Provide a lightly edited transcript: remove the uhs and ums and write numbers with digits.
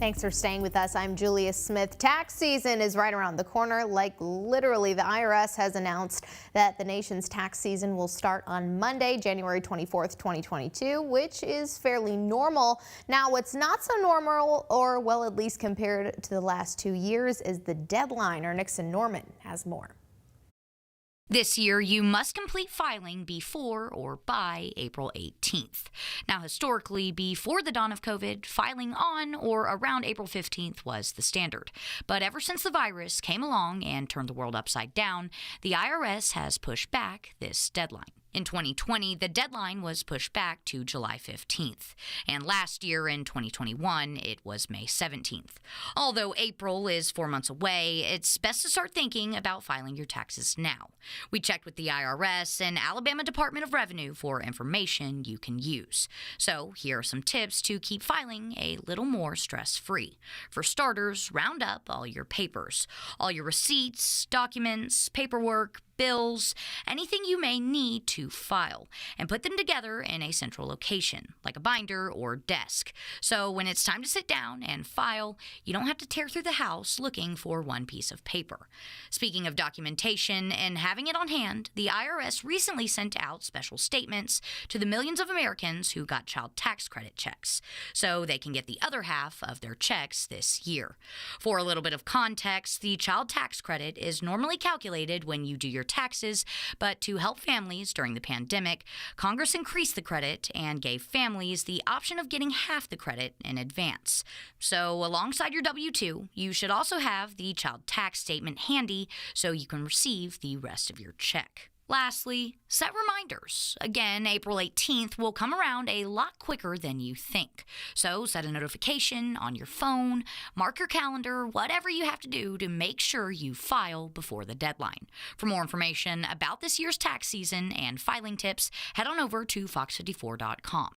Thanks for staying with us. I'm Julia Smith. Tax season is right around the corner. Like literally, the IRS has announced that the nation's tax season will start on Monday, January 24th, 2022, which is fairly normal. Now, what's not so normal, or well, at least compared to the last 2 years, is the deadline. Our Nixon Norman has more. This year, you must complete filing before or by April 18th. Now, historically, before the dawn of COVID, filing on or around April 15th was the standard. But ever since the virus came along and turned the world upside down, the IRS has pushed back this deadline. In 2020, the deadline was pushed back to July 15th, and last year in 2021, it was May 17th. Although April is 4 months away, it's best to start thinking about filing your taxes now. We checked with the IRS and Alabama Department of Revenue for information you can use. So here are some tips to keep filing a little more stress-free. For starters, round up all your papers, all your receipts, documents, paperwork, bills, anything you may need to file, and put them together in a central location, like a binder or desk. So when it's time to sit down and file, you don't have to tear through the house looking for one piece of paper. Speaking of documentation and having it on hand, the IRS recently sent out special statements to the millions of Americans who got child tax credit checks, so they can get the other half of their checks this year. For a little bit of context, the child tax credit is normally calculated when you do your taxes, but to help families during the pandemic, Congress increased the credit and gave families the option of getting half the credit in advance. So alongside your W-2, you should also have the child tax statement handy so you can receive the rest of your check. Lastly, set reminders. Again, April 18th will come around a lot quicker than you think. So set a notification on your phone, mark your calendar, whatever you have to do to make sure you file before the deadline. For more information about this year's tax season and filing tips, head on over to fox54.com.